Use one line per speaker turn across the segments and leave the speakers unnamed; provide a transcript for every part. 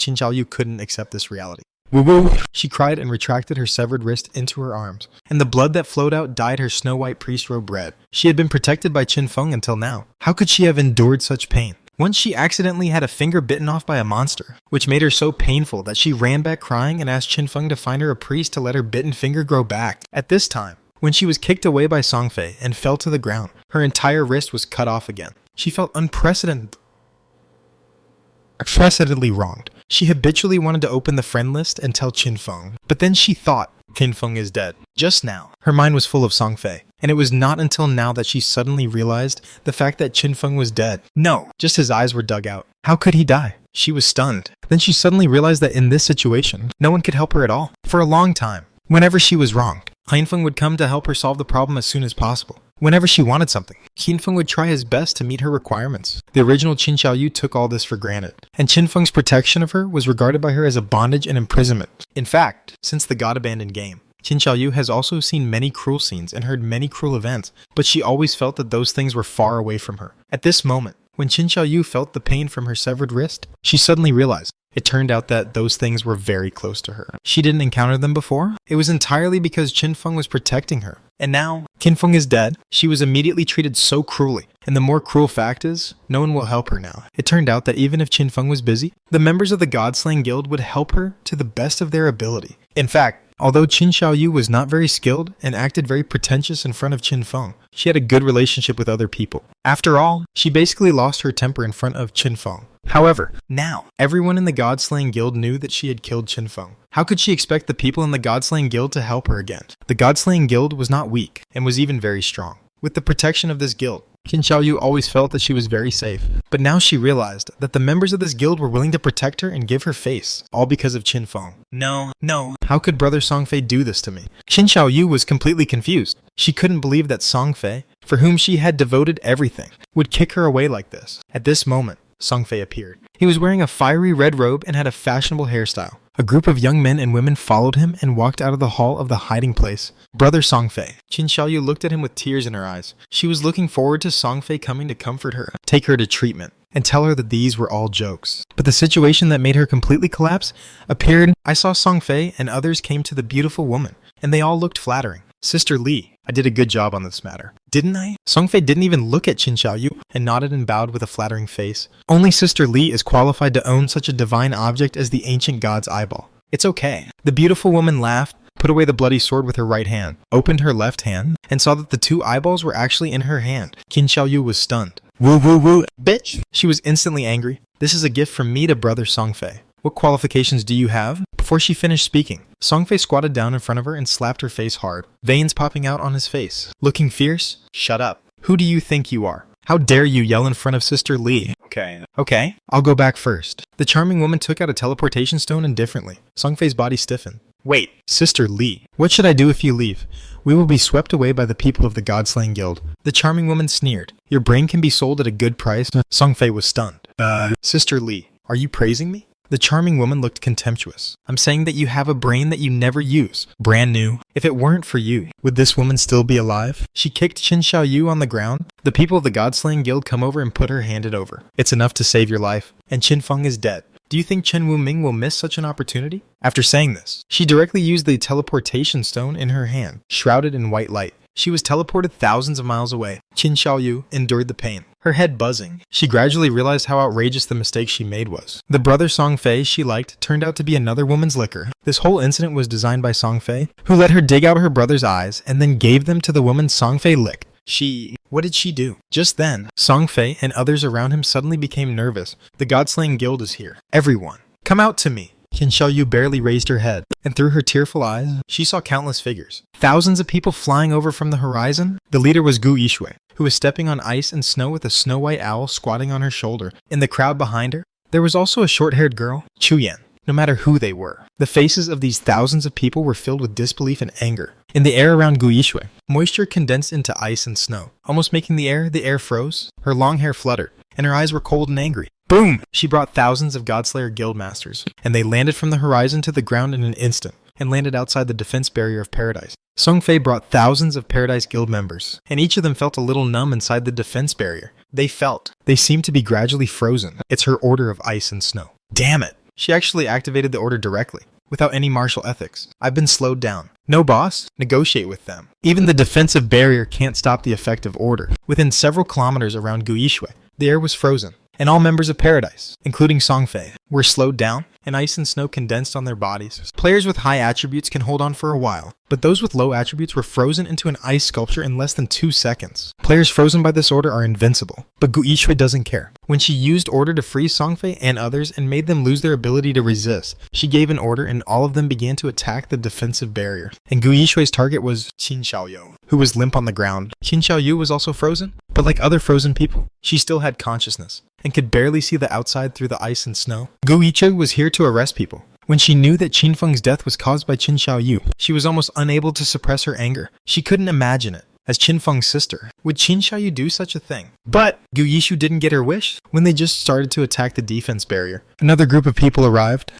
Qin Xiaoyu couldn't accept this reality. Woo-woo! She cried and retracted her severed wrist into her arms, and the blood that flowed out dyed her snow-white priest robe red. She had been protected by Qin Feng until now. How could she have endured such pain? Once she accidentally had a finger bitten off by a monster, which made her so painful that she ran back crying and asked Qin Feng to find her a priest to let her bitten finger grow back. At this time, when she was kicked away by Song Fei and fell to the ground, her entire wrist was cut off again. She felt unprecedentedly wronged. She habitually wanted to open the friend list and tell Qin Feng, but then she thought, Qin Feng is dead. Just now, her mind was full of Song Fei, and it was not until now that she suddenly realized the fact that Qin Feng was dead. No, just his eyes were dug out. How could he die? She was stunned. Then she suddenly realized that in this situation, no one could help her at all. For a long time, whenever she was wrong, Qin Feng would come to help her solve the problem as soon as possible. Whenever she wanted something, Qin Feng would try his best to meet her requirements. The original Qin Xiaoyu took all this for granted, and Qin Feng's protection of her was regarded by her as a bondage and imprisonment. In fact, since the God-abandoned game, Qin Xiaoyu has also seen many cruel scenes and heard many cruel events, but she always felt that those things were far away from her. At this moment, when Qin Xiaoyu felt the pain from her severed wrist, she suddenly realized it turned out that those things were very close to her. She didn't encounter them before. It was entirely because Qin Feng was protecting her. And now, Qin Feng is dead. She was immediately treated so cruelly. And the more cruel fact is, no one will help her now. It turned out that even if Qin Feng was busy, the members of the God-slaying guild would help her to the best of their ability. In fact, although Qin Xiaoyu was not very skilled and acted very pretentious in front of Qin Feng, she had a good relationship with other people. After all, she basically lost her temper in front of Qin Feng. However, now, everyone in the God-slaying guild knew that she had killed Qin Feng. How could she expect the people in the God-slaying guild to help her again? The God-slaying guild was not weak, and was even very strong. With the protection of this guild, Qin Xiaoyu always felt that she was very safe. But now she realized that the members of this guild were willing to protect her and give her face, all because of Qin Feng. No. How could Brother Song Fei do this to me? Qin Xiaoyu was completely confused. She couldn't believe that Song Fei, for whom she had devoted everything, would kick her away like this. At this moment, Song Fei appeared. He was wearing a fiery red robe and had a fashionable hairstyle. A group of young men and women followed him and walked out of the hall of the hiding place. Brother Song Fei. Qin Xiaoyu looked at him with tears in her eyes. She was looking forward to Song Fei coming to comfort her, take her to treatment, and tell her that these were all jokes. But the situation that made her completely collapse appeared. I saw Song Fei and others came to the beautiful woman, and they all looked flattering. Sister Li, I did a good job on this matter, didn't I? Song Fei didn't even look at Qin Xiaoyu and nodded and bowed with a flattering face. Only Sister Li is qualified to own such a divine object as the ancient god's eyeball. It's okay. The beautiful woman laughed, put away the bloody sword with her right hand, opened her left hand, and saw that the two eyeballs were actually in her hand. Qin Xiaoyu was stunned. Woo, bitch! She was instantly angry. This is a gift from me to Brother Song Fei. What qualifications do you have? Before she finished speaking, Song Fei squatted down in front of her and slapped her face hard, veins popping out on his face. Looking fierce? Shut up. Who do you think you are? How dare you yell in front of Sister Li? Okay, I'll go back first. The charming woman took out a teleportation stone indifferently. Song Fei's body stiffened. Wait, Sister Li, what should I do if you leave? We will be swept away by the people of the God-slaying guild. The charming woman sneered. Your brain can be sold at a good price. Song Fei was stunned. Sister Li, are you praising me? The charming woman looked contemptuous. I'm saying that you have a brain that you never use. Brand new. If it weren't for you, would this woman still be alive? She kicked Qin Xiaoyu on the ground. The people of the God-slaying guild come over and put her hand it over. It's enough to save your life. And Qin Feng is dead. Do you think Chen Wuming will miss such an opportunity? After saying this, she directly used the teleportation stone in her hand, shrouded in white light. She was teleported thousands of miles away. Qin Xiaoyu endured the pain, her head buzzing. She gradually realized how outrageous the mistake she made was. The Brother Song Fei she liked turned out to be another woman's liquor. This whole incident was designed by Song Fei, who let her dig out her brother's eyes and then gave them to the woman Song Fei licked. What did she do? Just then, Song Fei and others around him suddenly became nervous. The God-slaying guild is here. Everyone, come out to me. Qin Xiaoyu barely raised her head, and through her tearful eyes, she saw countless figures. Thousands of people flying over from the horizon. The leader was Gu Yishui, who was stepping on ice and snow with a snow-white owl squatting on her shoulder. In the crowd behind her, there was also a short-haired girl, Chu Yan. No matter who they were, the faces of these thousands of people were filled with disbelief and anger. In the air around Gu Yishui, moisture condensed into ice and snow, almost making the air froze. Her long hair fluttered, and her eyes were cold and angry. Boom! She brought thousands of Godslayer guild masters, and they landed from the horizon to the ground in an instant, and landed outside the defense barrier of Paradise. Song Fei brought thousands of Paradise Guild members, and each of them felt a little numb inside the defense barrier. They seemed to be gradually frozen. It's her order of ice and snow. Damn it! She actually activated the order directly, without any martial ethics. I've been slowed down. No boss? Negotiate with them. Even the defensive barrier can't stop the effective order. Within several kilometers around Guishui, the air was frozen, and all members of Paradise, including Songfei, were slowed down, and ice and snow condensed on their bodies. Players with high attributes can hold on for a while, but those with low attributes were frozen into an ice sculpture in less than 2 seconds. Players frozen by this order are invincible, but Guishui doesn't care. When she used order to freeze Songfei and others and made them lose their ability to resist, she gave an order and all of them began to attack the defensive barrier. And Guishui's target was Qin Xiaoyu, who was limp on the ground. Qin Xiaoyu was also frozen, but like other frozen people, she still had consciousness and could barely see the outside through the ice and snow. Guishui was here to arrest people. When she knew that Qin Feng's death was caused by Qin Xiaoyu, she was almost unable to suppress her anger. She couldn't imagine it. As Qin Feng's sister, would Qin Xiaoyu do such a thing? But Guishu didn't get her wish when they just started to attack the defense barrier. Another group of people arrived.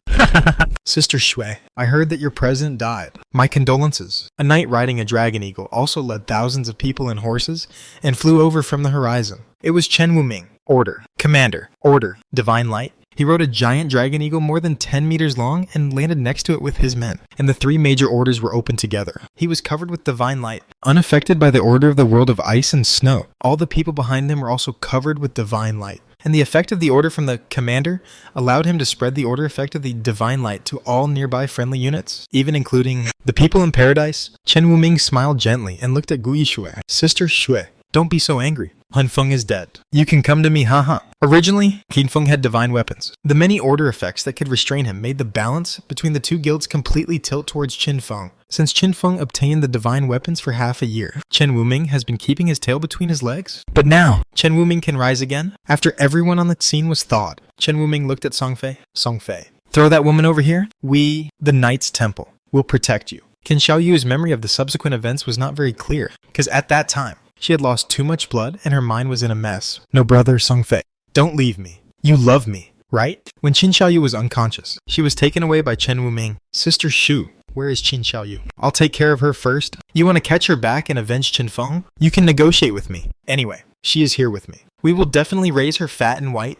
Sister Shui, I heard that your president died. My condolences. A knight riding a dragon eagle also led thousands of people and horses and flew over from the horizon. It was Chen Wuming. Order. Commander. Order. Divine light. He rode a giant dragon eagle more than 10 meters long and landed next to it with his men, and the 3 major orders were opened together. He was covered with divine light, unaffected by the order of the world of ice and snow. All the people behind him were also covered with divine light, and the effect of the order from the commander allowed him to spread the order effect of the divine light to all nearby friendly units, even including the people in Paradise. Chen Wuming smiled gently and looked at Guishui. Sister Shui, don't be so angry. Han Feng is dead. You can come to me, haha. Originally, Qin Feng had divine weapons. The many order effects that could restrain him made the balance between the 2 guilds completely tilt towards Qin Feng. Since Qin Feng obtained the divine weapons for half a year, Chen Wuming has been keeping his tail between his legs. But now, Chen Wuming can rise again. After everyone on the scene was thawed, Chen Wuming looked at Songfei. Songfei, throw that woman over here. We, the Knight's Temple, will protect you. Qin Xiaoyu's memory of the subsequent events was not very clear, because at that time, she had lost too much blood and her mind was in a mess. No, brother Songfei, don't leave me. You love me, right? When Qin Xiaoyu was unconscious, she was taken away by Chen Wuming. Sister Shu, where is Qin Xiaoyu? I'll take care of her first. You want to catch her back and avenge Qin Feng? You can negotiate with me. Anyway, she is here with me. We will definitely raise her fat and white.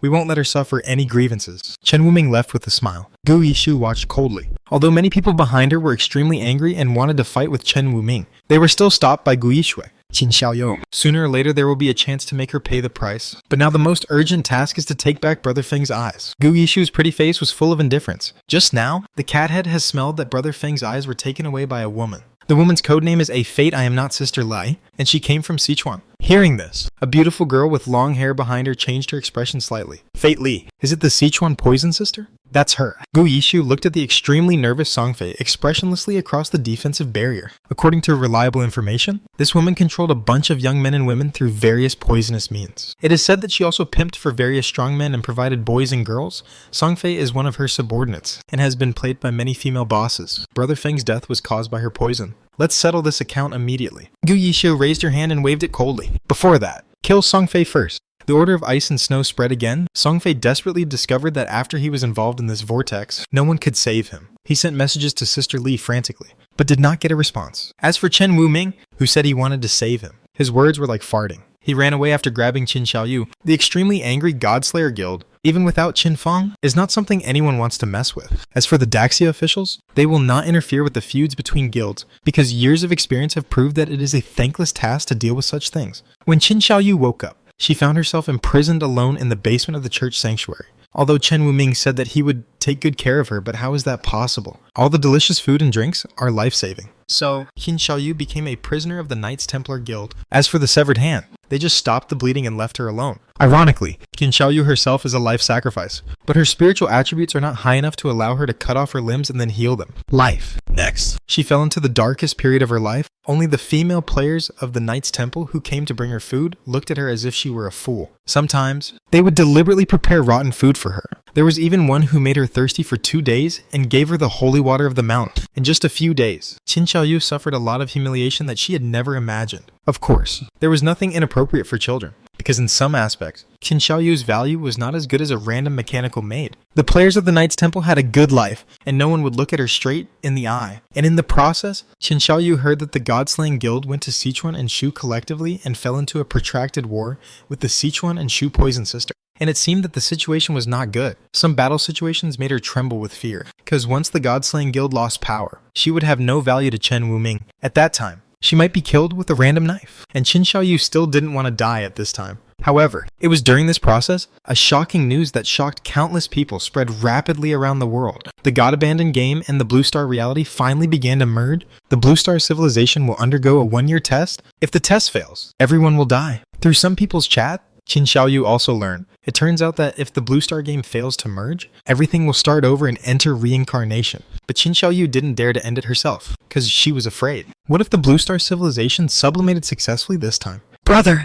We won't let her suffer any grievances. Chen Wuming left with a smile. Gu Yishu watched coldly. Although many people behind her were extremely angry and wanted to fight with Chen Wuming, they were still stopped by Gu Yishui. Qin Xiaoyu. Sooner or later there will be a chance to make her pay the price. But now the most urgent task is to take back Brother Feng's eyes. Gu Yishu's pretty face was full of indifference. Just now, the cathead has smelled that Brother Feng's eyes were taken away by a woman. The woman's codename is A Fate I Am Not Sister Lai, and she came from Sichuan. Hearing this, a beautiful girl with long hair behind her changed her expression slightly. Fate Li, is it the Sichuan poison sister? That's her. Gu Yishu looked at the extremely nervous Songfei expressionlessly across the defensive barrier. According to reliable information, this woman controlled a bunch of young men and women through various poisonous means. It is said that she also pimped for various strongmen and provided boys and girls. Songfei is one of her subordinates, and has been played by many female bosses. Brother Feng's death was caused by her poison. Let's settle this account immediately. Gu Yishu raised her hand and waved it coldly. Before that, kill Songfei first. The order of ice and snow spread again. Songfei desperately discovered that after he was involved in this vortex, no one could save him. He sent messages to Sister Li frantically, but did not get a response. As for Chen Wuming, who said he wanted to save him, his words were like farting. He ran away after grabbing Qin Xiaoyu. The extremely angry Godslayer Guild, even without Qin Feng, is not something anyone wants to mess with. As for the Daxia officials, they will not interfere with the feuds between guilds, because years of experience have proved that it is a thankless task to deal with such things. When Qin Xiaoyu woke up, she found herself imprisoned alone in the basement of the church sanctuary. Although Chen Wuming said that he would take good care of her, but how is that possible? All the delicious food and drinks are life-saving. So, Qin Xiaoyu became a prisoner of the Knights Templar Guild. As for the severed hand, they just stopped the bleeding and left her alone. Ironically, Qin Xiaoyu herself is a life sacrifice, but her spiritual attributes are not high enough to allow her to cut off her limbs and then heal them. Life. Next. She fell into the darkest period of her life. Only the female players of the Knights Temple who came to bring her food looked at her as if she were a fool. Sometimes, they would deliberately prepare rotten food for her. There was even one who made her thirsty for 2 days and gave her the holy water of the mountain. In just a few days, Qin Xiaoyu suffered a lot of humiliation that she had never imagined. Of course, there was nothing inappropriate for children, because in some aspects, Qin Xiaoyu's value was not as good as a random mechanical maid. The players of the Knights Temple had a good life, and no one would look at her straight in the eye. And in the process, Qin Xiaoyu heard that the God-slaying guild went to Sichuan and Shu collectively and fell into a protracted war with the Sichuan and Shu poison sister. and it seemed that the situation was not good. Some battle situations made her tremble with fear, because once the God-slaying guild lost power, she would have no value to Chen Wuming. At that time, she might be killed with a random knife, and Qin Xiaoyu still didn't want to die at this time. However, it was during this process, a shocking news that shocked countless people spread rapidly around the world. The God-abandoned game and the Blue Star reality finally began to merge. The Blue Star civilization will undergo a 1-year test. If the test fails, everyone will die. Through some people's chat, Qin Xiaoyu also learned. It turns out that if the Blue Star game fails to merge, everything will start over and enter reincarnation. But Qin Xiaoyu didn't dare to end it herself, because she was afraid. What if the Blue Star civilization sublimated successfully this time? Brother,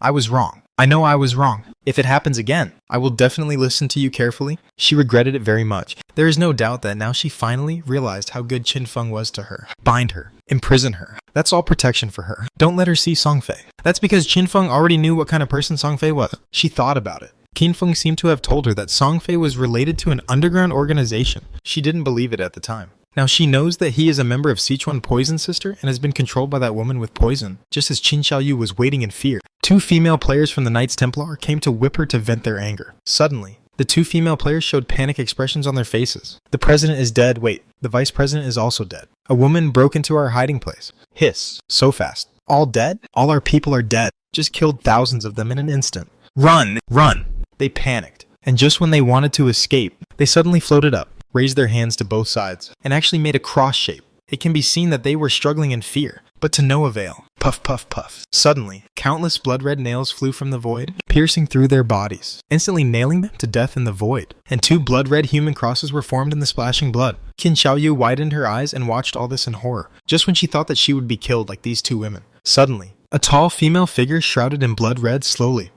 I was wrong. I know I was wrong. If it happens again, I will definitely listen to you carefully. She regretted it very much. There is no doubt that now she finally realized how good Qin Feng was to her. Bind her. Imprison her. That's all protection for her. Don't let her see Song Fei. That's because Qin Feng already knew what kind of person Song Fei was. She thought about it. Qin Feng seemed to have told her that Song Fei was related to an underground organization. She didn't believe it at the time. Now she knows that he is a member of Sichuan Poison Sister and has been controlled by that woman with poison, just as Qin Xiaoyu was waiting in fear. 2 female players from the Knights Templar came to whip her to vent their anger. Suddenly, the 2 female players showed panic expressions on their faces. The president is dead. Wait, the vice president is also dead. A woman broke into our hiding place. Hiss. So fast. All dead? All our people are dead. Just killed thousands of them in an instant. Run! Run! They panicked. And just when they wanted to escape, they suddenly floated up, raised their hands to both sides, and actually made a cross shape. It can be seen that they were struggling in fear, but to no avail. Puff, puff, puff. Suddenly, countless blood-red nails flew from the void, piercing through their bodies, instantly nailing them to death in the void. And 2 blood-red human crosses were formed in the splashing blood. Qin Xiaoyu widened her eyes and watched all this in horror, just when she thought that she would be killed like these 2 women. Suddenly, a tall female figure shrouded in blood red slowly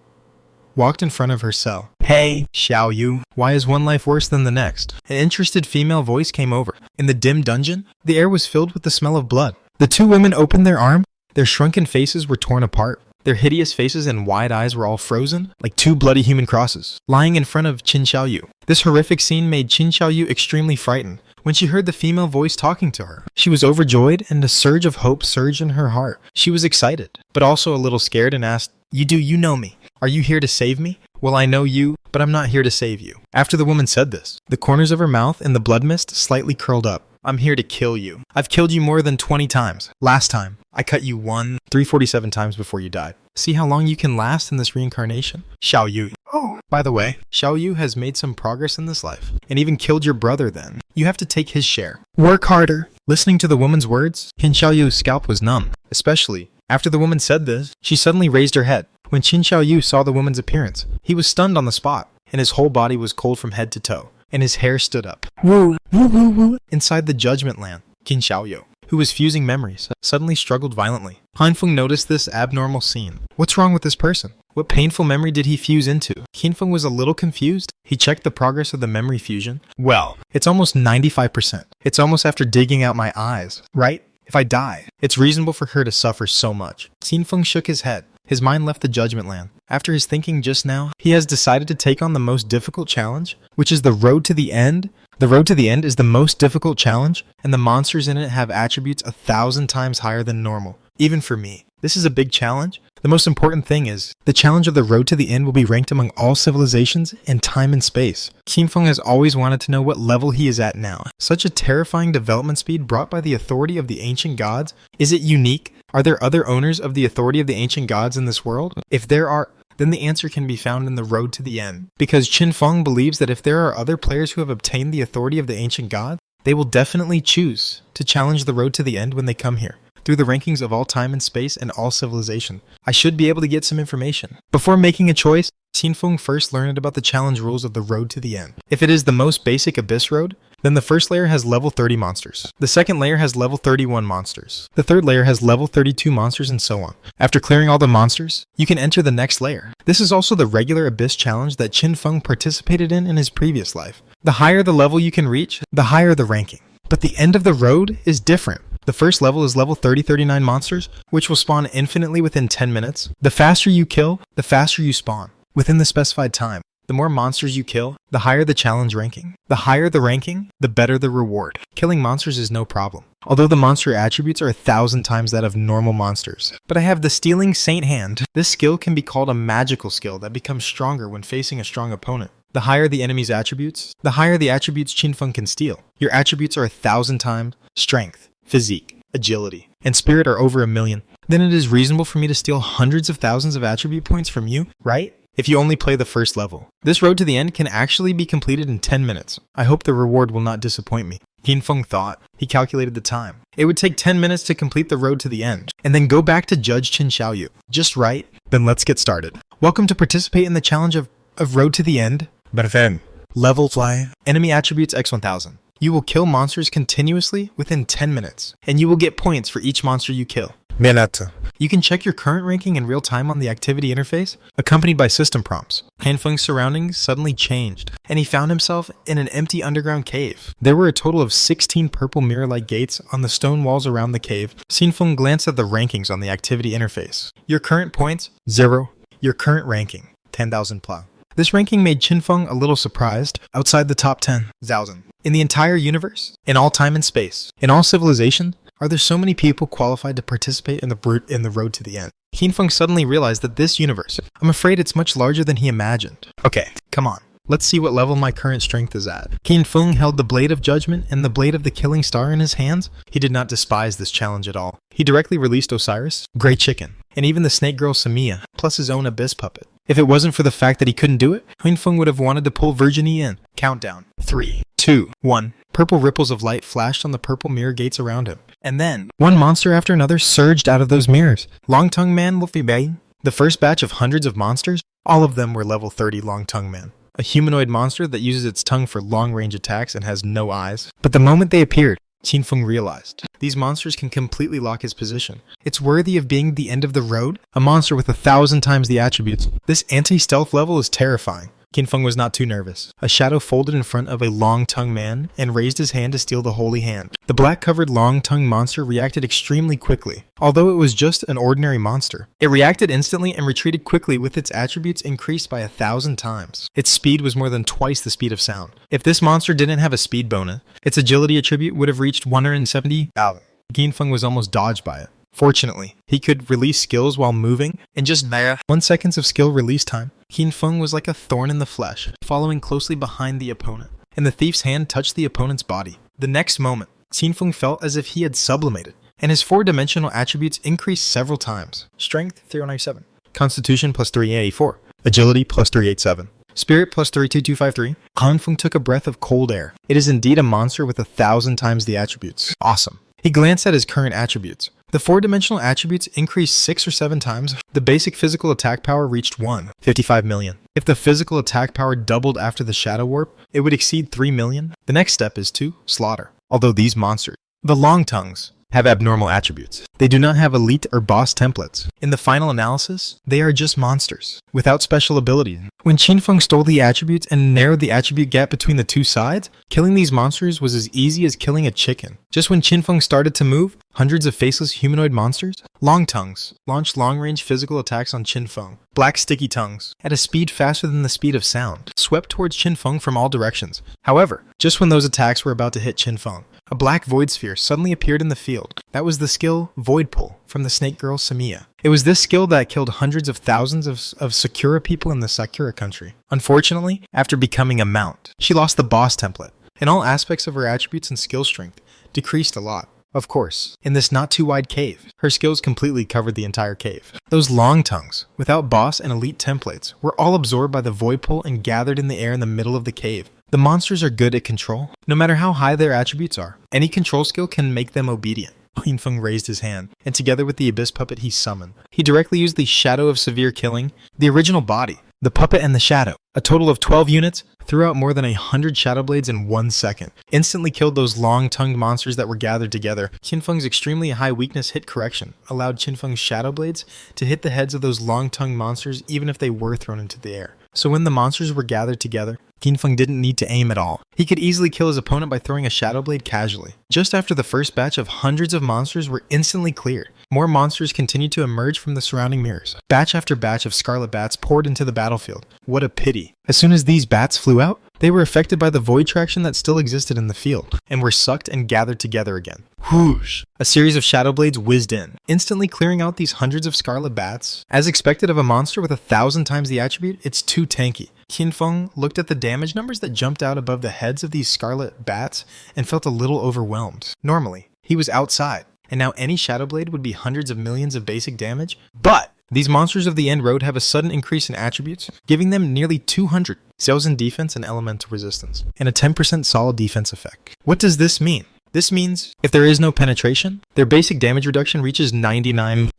walked in front of her cell. Hey, Xiaoyu, why is one life worse than the next? An interested female voice came over. In the dim dungeon, the air was filled with the smell of blood. The 2 women opened their arms. Their shrunken faces were torn apart. Their hideous faces and wide eyes were all frozen, like 2 bloody human crosses, lying in front of Qin Xiaoyu. This horrific scene made Qin Xiaoyu extremely frightened. When she heard the female voice talking to her, she was overjoyed and a surge of hope surged in her heart. She was excited, but also a little scared and asked, You know me. Are you here to save me? Well, I know you, but I'm not here to save you. After the woman said this, the corners of her mouth and the blood mist slightly curled up. I'm here to kill you. I've killed you more than 20 times. Last time, I cut you 347 times before you died. See how long you can last in this reincarnation? Xiaoyu. Oh, by the way, Xiaoyu has made some progress in this life, and even killed your brother then. You have to take his share. Work harder. Listening to the woman's words, Qin Xiaoyu's scalp was numb. Especially, after the woman said this, she suddenly raised her head. When Qin Xiaoyu saw the woman's appearance, he was stunned on the spot, and his whole body was cold from head to toe, and his hair stood up. Woo, woo, woo, woo. Inside the Judgment Land, Qin Xiaoyu, who was fusing memories, suddenly struggled violently. Han Feng noticed this abnormal scene. What's wrong with this person? What painful memory did he fuse into? Qin Feng was a little confused. He checked the progress of the memory fusion. Well, it's almost 95%. It's almost after digging out my eyes, right? If I die, it's reasonable for her to suffer so much. Qin Feng shook his head. His mind left the Judgment Land. After his thinking just now, he has decided to take on the most difficult challenge, which is the Road to the End. The Road to the End is the most difficult challenge, and the monsters in it have attributes 1,000 times higher than normal. Even for me, this is a big challenge. The most important thing is, the challenge of the Road to the End will be ranked among all civilizations in time and space. Qin Feng has always wanted to know what level he is at now. Such a terrifying development speed brought by the authority of the ancient gods. Is it unique? Are there other owners of the authority of the ancient gods in this world? If there are, then the answer can be found in the Road to the End. Because Qin Feng believes that if there are other players who have obtained the authority of the ancient gods, they will definitely choose to challenge the Road to the End when they come here. Through the rankings of all time and space and all civilization, I should be able to get some information. Before making a choice, Qin Feng first learned about the challenge rules of the Road to the End. If it is the most basic Abyss Road, then the first layer has level 30 monsters. The second layer has level 31 monsters. The third layer has level 32 monsters and so on. After clearing all the monsters, you can enter the next layer. This is also the regular Abyss challenge that Qin Feng participated in his previous life. The higher the level you can reach, the higher the ranking. But the end of the road is different. The first level is level 3039 monsters, which will spawn infinitely within 10 minutes. The faster you kill, the faster you spawn, within the specified time. The more monsters you kill, the higher the challenge ranking. The higher the ranking, the better the reward. Killing monsters is no problem, although the monster attributes are 1,000 times that of normal monsters. But I have the Stealing Saint Hand. This skill can be called a magical skill that becomes stronger when facing a strong opponent. The higher the enemy's attributes, the higher the attributes Qinfeng can steal. Your attributes are 1,000 times strength, physique, agility, and spirit are over 1,000,000. Then it is reasonable for me to steal hundreds of thousands of attribute points from you, right? If you only play the first level. This road to the end can actually be completed in 10 minutes. I hope the reward will not disappoint me. Qinfeng thought. He calculated the time. It would take 10 minutes to complete the road to the end, and then go back to Judge Qin Xiaoyu. Just right? Then let's get started. Welcome to participate in the challenge of Road to the End. Barfen. Level Fly. Enemy attributes X1000. You will kill monsters continuously within 10 minutes, and you will get points for each monster you kill. Menata. You can check your current ranking in real time on the activity interface, accompanied by system prompts. Qinfeng's surroundings suddenly changed, and he found himself in an empty underground cave. There were a total of 16 purple mirror-like gates on the stone walls around the cave. Qinfeng glanced at the rankings on the activity interface. Your current points? 0. Your current ranking? 10,000 pla. This ranking made Qinfeng a little surprised. Outside the top 10,000. In the entire universe? In all time and space? In all civilization? Are there so many people qualified to participate in the road to the end? Qinfeng suddenly realized that this universe, I'm afraid it's much larger than he imagined. Okay, come on. Let's see what level my current strength is at. Qinfeng held the Blade of Judgment and the Blade of the Killing Star in his hands. He did not despise this challenge at all. He directly released Osiris, Grey Chicken, and even the snake girl Samia, plus his own Abyss puppet. If it wasn't for the fact that he couldn't do it, Qinfeng would have wanted to pull Virginie in. Countdown. 3, 2, 1. Purple ripples of light flashed on the purple mirror gates around him. And then, one monster after another surged out of those mirrors. Long-Tongue Man Luffy Bane. The first batch of hundreds of monsters, all of them were level 30 Long-Tongue Man. A humanoid monster that uses its tongue for long-range attacks and has no eyes. But the moment they appeared, Qinfeng realized, these monsters can completely lock his position. It's worthy of being the end of the road? A monster with 1,000 times the attributes. This anti-stealth level is terrifying. Qinfeng was not too nervous. A shadow folded in front of a Long-Tongue Man and raised his hand to steal the Holy Hand. The black-covered Long-Tongue monster reacted extremely quickly. Although it was just an ordinary monster, it reacted instantly and retreated quickly with its attributes increased by 1,000 times. Its speed was more than twice the speed of sound. If this monster didn't have a speed bonus, its agility attribute would have reached 170,000. Qinfeng was almost dodged by it. Fortunately, he could release skills while moving, and just 1 second of skill release time. Qinfeng was like a thorn in the flesh, following closely behind the opponent, and the thief's hand touched the opponent's body. The next moment, Qinfeng felt as if he had sublimated, and his 4-dimensional attributes increased several times. Strength, 397. Constitution, plus 384. Agility, plus 387. Spirit, plus 32253. Qinfeng took a breath of cold air. It is indeed a monster with 1,000 times the attributes. Awesome. He glanced at his current attributes. The 4-dimensional attributes increased 6 or 7 times. The basic physical attack power reached 55 million. If the physical attack power doubled after the Shadow Warp, it would exceed 3 million. The next step is to slaughter. Although these monsters, the Long-Tongues, have abnormal attributes. They do not have elite or boss templates. In the final analysis, they are just monsters, without special abilities. When Qinfeng stole the attributes and narrowed the attribute gap between the two sides, killing these monsters was as easy as killing a chicken. Just when Qinfeng started to move, hundreds of faceless humanoid monsters, Long-Tongues, launched long-range physical attacks on Qinfeng. Black sticky tongues, at a speed faster than the speed of sound, swept towards Qinfeng from all directions. However, just when those attacks were about to hit Qinfeng, a black void sphere suddenly appeared in the field. That was the skill Void Pull from the snake girl Samia. It was this skill that killed hundreds of thousands of Sakura people in the Sakura country. Unfortunately, after becoming a mount, she lost the boss template, and all aspects of her attributes and skill strength decreased a lot. Of course, in this not too wide cave, her skills completely covered the entire cave. Those Long-Tongues, without boss and elite templates, were all absorbed by the Void Pull and gathered in the air in the middle of the cave. The monsters are good at control, no matter how high their attributes are. Any control skill can make them obedient. Qinfeng raised his hand, and together with the Abyss puppet he summoned, he directly used the Shadow of Severe Killing, the original body, the puppet and the shadow. A total of 12 units, threw out more than 100 Shadow Blades in 1 second. Instantly killed those long-tongued monsters that were gathered together. Qinfeng's extremely high weakness hit correction allowed Qinfeng's Shadow Blades to hit the heads of those long-tongued monsters even if they were thrown into the air. So when the monsters were gathered together, Qinfeng didn't need to aim at all. He could easily kill his opponent by throwing a Shadow Blade casually. Just after the first batch of hundreds of monsters were instantly cleared, more monsters continued to emerge from the surrounding mirrors. Batch after batch of scarlet bats poured into the battlefield. What a pity. As soon as these bats flew out, they were affected by the void traction that still existed in the field, and were sucked and gathered together again. Whoosh! A series of shadow blades whizzed in, instantly clearing out these hundreds of scarlet bats. As expected of a monster with 1,000 times the attribute, it's too tanky. Qinfeng looked at the damage numbers that jumped out above the heads of these scarlet bats and felt a little overwhelmed. Normally, he was outside, and now any shadow blade would be hundreds of millions of basic damage, but these monsters of the End Road have a sudden increase in attributes, giving them nearly 200 Xiaozhen defense and elemental resistance, and a 10% solid defense effect. What does this mean? This means if there is no penetration, their basic damage reduction reaches 99%.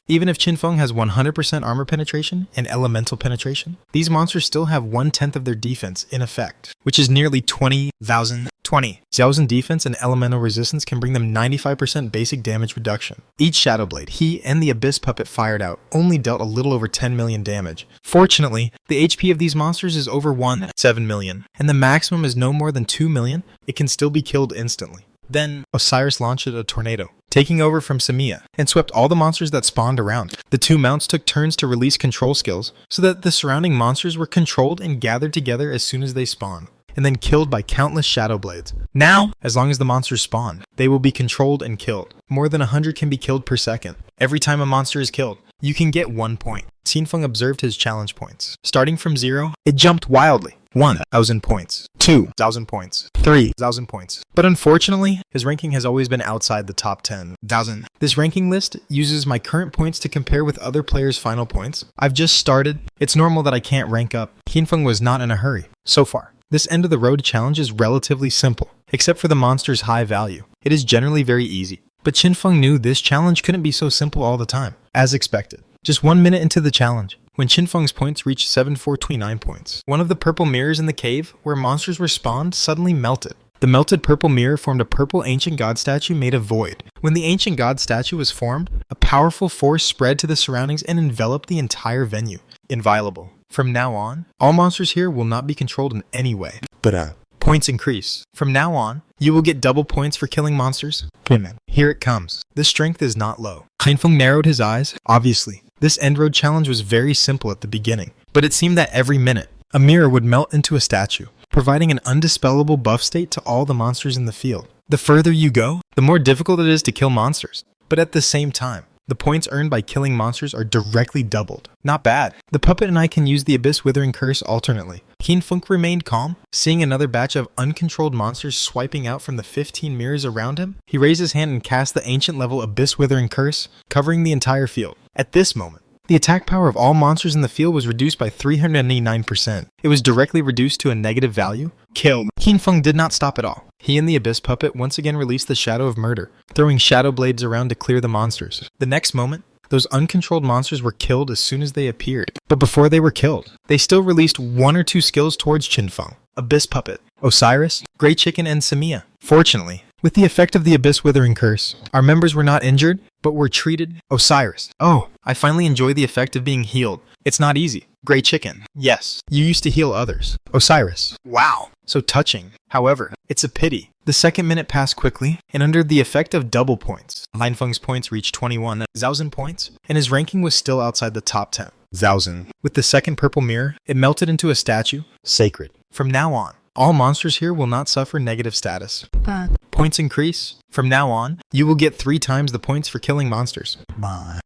Even if Qinfeng has 100% armor penetration and elemental penetration, these monsters still have 1/10 of their defense in effect, which is nearly 20,000. Xiaozhen defense and elemental resistance can bring them 95% basic damage reduction. Each Shadow Blade he and the Abyss Puppet fired out only dealt a little over 10 million damage. Fortunately, the HP of these monsters is over 7 million, and the maximum is no more than 2 million. It can still be killed instantly. Then, Osiris launched a tornado, taking over from Samia, and swept all the monsters that spawned around. The two mounts took turns to release control skills, so that the surrounding monsters were controlled and gathered together as soon as they spawned, and then killed by countless Shadow Blades. Now, as long as the monsters spawn, they will be controlled and killed. More than 100 can be killed per second. Every time a monster is killed, you can get 1 point. Qinfeng observed his challenge points. Starting from 0, it jumped wildly. 1,000 points, 2,000 points, 3,000 points. But unfortunately, his ranking has always been outside the top 10,000. This ranking list uses my current points to compare with other players' final points. I've just started. It's normal that I can't rank up. Qinfeng was not in a hurry. So far, this end of the road challenge is relatively simple, except for the monster's high value. It is generally very easy. But Qinfeng knew this challenge couldn't be so simple all the time, as expected. Just 1 minute into the challenge, when Qinfeng's points reached 7,429 points, one of the purple mirrors in the cave where monsters were spawned suddenly melted. The melted purple mirror formed a purple ancient god statue made of void. When the ancient god statue was formed, a powerful force spread to the surroundings and enveloped the entire venue. Inviolable. From now on, all monsters here will not be controlled in any way. But points increase. From now on, you will get double points for killing monsters. Here it comes. The strength is not low. Qinfeng narrowed his eyes. Obviously, this End Road challenge was very simple at the beginning, but it seemed that every minute, a mirror would melt into a statue, providing an undispellable buff state to all the monsters in the field. The further you go, the more difficult it is to kill monsters. But at the same time, the points earned by killing monsters are directly doubled. Not bad. The puppet and I can use the Abyss Withering Curse alternately. Qinfeng remained calm, seeing another batch of uncontrolled monsters swiping out from the 15 mirrors around him. He raised his hand and cast the ancient level Abyss Withering Curse, covering the entire field. At this moment, the attack power of all monsters in the field was reduced by 389%. It was directly reduced to a negative value. Killed. Qinfeng did not stop at all. He and the Abyss Puppet once again released the Shadow of Murder, throwing shadow blades around to clear the monsters. The next moment, those uncontrolled monsters were killed as soon as they appeared. But before they were killed, they still released 1 or 2 skills towards Qinfeng. Abyss Puppet, Osiris, Grey Chicken, and Samia. Fortunately, with the effect of the Abyss Withering Curse, our members were not injured, but were treated. Osiris. Oh, I finally enjoy the effect of being healed. It's not easy. Grey Chicken. Yes, you used to heal others. Osiris. Wow, so touching. However, it's a pity. The second minute passed quickly, and under the effect of double points, Qinfeng's points reached 21,000 points, and his ranking was still outside the top 10,000. With the second purple mirror, it melted into a statue. Sacred. From now on, all monsters here will not suffer negative status. Points increase. From now on, you will get 3 times the points for killing monsters.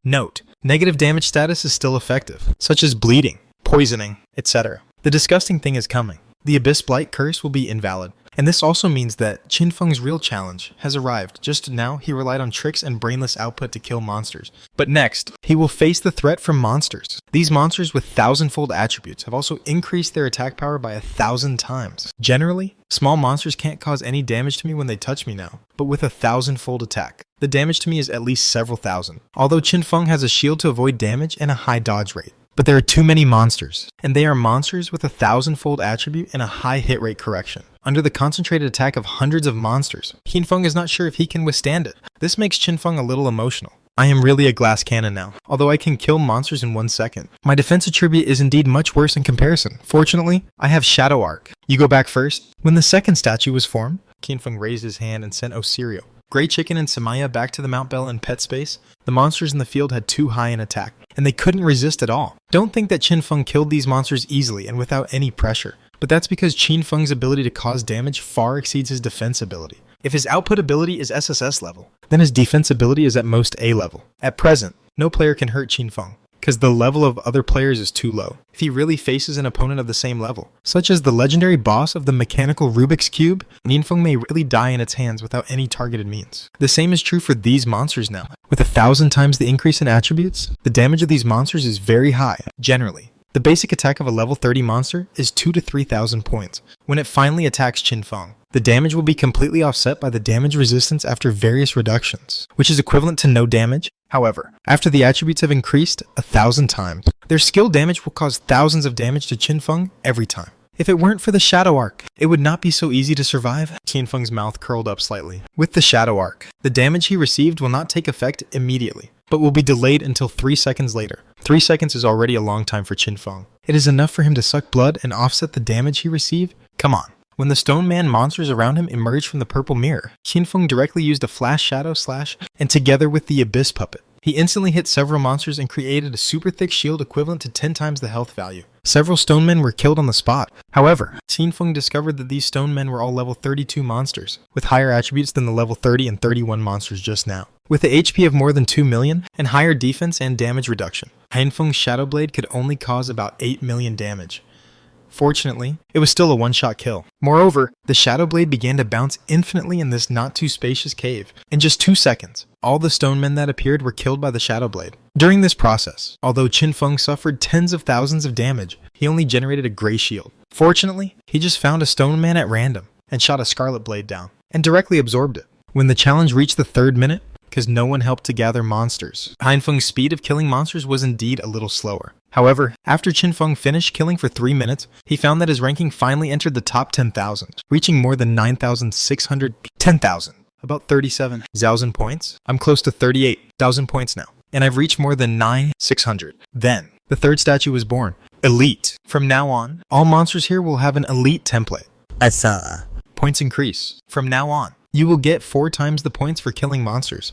Note, negative damage status is still effective, such as bleeding, poisoning, etc. The disgusting thing is coming. The Abyss Blight Curse will be invalid. And this also means that Qinfeng's real challenge has arrived. Just now, he relied on tricks and brainless output to kill monsters. But next, he will face the threat from monsters. These monsters with 1,000-fold attributes have also increased their attack power by 1,000 times. Generally, small monsters can't cause any damage to me when they touch me now, but with a 1,000-fold attack, the damage to me is at least several thousand. Although Qinfeng has a shield to avoid damage and a high dodge rate. But there are too many monsters, and they are monsters with a 1,000-fold attribute and a high hit rate correction. Under the concentrated attack of hundreds of monsters, Qinfeng is not sure if he can withstand it. This makes Qinfeng a little emotional. I am really a glass cannon now, although I can kill monsters in 1 second. My defense attribute is indeed much worse in comparison. Fortunately, I have Shadow Arc. You go back first. When the second statue was formed, Qinfeng raised his hand and sent Osirio, Gray Chicken and Samaya back to the Mount Bell and pet space. The monsters in the field had too high an attack, and they couldn't resist at all. Don't think that Qin Feng killed these monsters easily and without any pressure, but that's because Qin Feng's ability to cause damage far exceeds his defense ability. If his output ability is SSS level, then his defense ability is at most A level. At present, no player can hurt Qin Feng, because the level of other players is too low. If he really faces an opponent of the same level, such as the legendary boss of the mechanical Rubik's Cube, Qin Feng may really die in its hands without any targeted means. The same is true for these monsters now. With 1,000 times the increase in attributes, the damage of these monsters is very high, generally. The basic attack of a level 30 monster is 2,000 to 3,000 points. When it finally attacks Qin Feng, the damage will be completely offset by the damage resistance after various reductions, which is equivalent to no damage. However, after the attributes have increased 1,000 times, their skill damage will cause thousands of damage to Qin Feng every time. If it weren't for the Shadow Arc, it would not be so easy to survive. Qin Feng's mouth curled up slightly. With the Shadow Arc, the damage he received will not take effect immediately, but will be delayed until 3 seconds later. 3 seconds is already a long time for Qin Feng. It is enough for him to suck blood and offset the damage he received? Come on. When the Stone Man monsters around him emerged from the purple mirror, Qin Feng directly used a flash shadow slash, and together with the Abyss Puppet, he instantly hit several monsters and created a super thick shield equivalent to 10 times the health value. Several Stone Men were killed on the spot. However, Qin Feng discovered that these Stone Men were all level 32 monsters, with higher attributes than the level 30 and 31 monsters just now. With the HP of more than 2 million, and higher defense and damage reduction, Qin Feng's Shadow Blade could only cause about 8 million damage. Fortunately, it was still a one-shot kill. Moreover, the Shadow Blade began to bounce infinitely in this not-too-spacious cave. In just 2 seconds, all the Stone Men that appeared were killed by the Shadow Blade. During this process, although Qin Feng suffered tens of thousands of damage, he only generated a gray shield. Fortunately, he just found a Stone Man at random, and shot a Scarlet Blade down, and directly absorbed it. When the challenge reached the 3rd minute, because no one helped to gather monsters, Qin Feng's speed of killing monsters was indeed a little slower. However, after Qin Feng finished killing for 3 minutes, he found that his ranking finally entered the top 10,000, reaching more than 9,600, 10,000, about 37,000 points. I'm close to 38,000 points now, and I've reached more than 9,600. Then, the 3rd statue was born, Elite. From now on, all monsters here will have an Elite template. Points increase. From now on, you will get 4 times the points for killing monsters.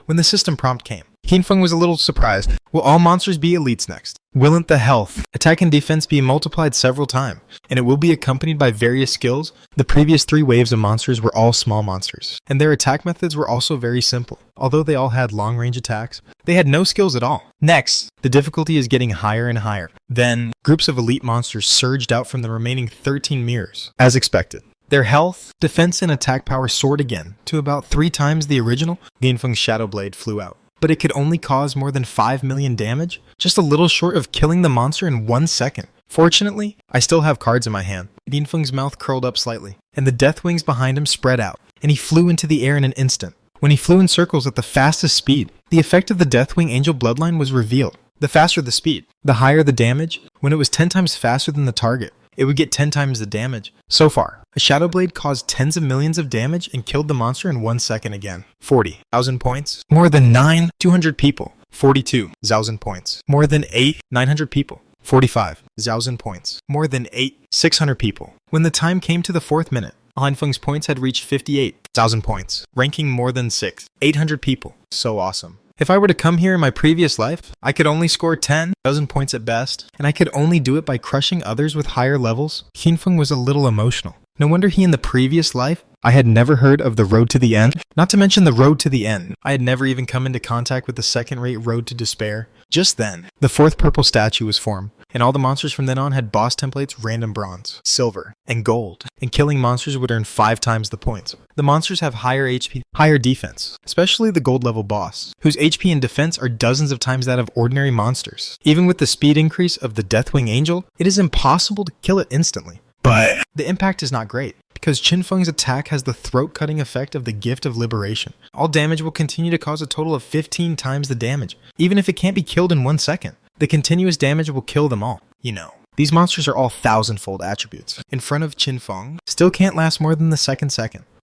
When the system prompt came, Qin Feng was a little surprised. Will all monsters be elites next? Willn't the health, attack and defense be multiplied several times, and it will be accompanied by various skills? The previous 3 waves of monsters were all small monsters, and their attack methods were also very simple. Although they all had long-range attacks, they had no skills at all. Next, the difficulty is getting higher and higher. Then, groups of elite monsters surged out from the remaining 13 mirrors, as expected. Their health, defense, and attack power soared again to about 3 times the original. Qin Feng's Shadow Blade flew out, but it could only cause more than 5 million damage, just a little short of killing the monster in 1 second. Fortunately, I still have cards in my hand. Qin Feng's mouth curled up slightly, and the death wings behind him spread out, and he flew into the air in an instant. When he flew in circles at the fastest speed, the effect of the Deathwing Angel bloodline was revealed. The faster the speed, the higher the damage. When it was 10 times faster than the target, it would get 10 times the damage. So far, a Shadow Blade caused tens of millions of damage and killed the monster in 1 second again. 40,000 points. More than 9,200 people. 42,000 points. More than 8,900 people. 45,000 points. More than 8,600 people. When the time came to the 4th minute, Qin Feng's points had reached 58,000 points, ranking more than 6,800 people. So awesome. If I were to come here in my previous life, I could only score 10,000 points at best, and I could only do it by crushing others with higher levels. Qin Feng was a little emotional. No wonder he in the previous life, I had never heard of the Road to the End. Not to mention the Road to the End. I had never even come into contact with the second-rate Road to Despair. Just then, the 4th purple statue was formed, and all the monsters from then on had boss templates random bronze, silver, and gold, and killing monsters would earn 5 times the points. The monsters have higher HP, higher defense, especially the gold level boss, whose HP and defense are dozens of times that of ordinary monsters. Even with the speed increase of the Deathwing Angel, it is impossible to kill it instantly. But the impact is not great, because Qin Feng's attack has the throat-cutting effect of the Gift of Liberation. All damage will continue to cause a total of 15 times the damage, even if it can't be killed in 1 second. The continuous damage will kill them all. You know, these monsters are all 1,000-fold attributes. In front of Qin Feng, still can't last more than the second.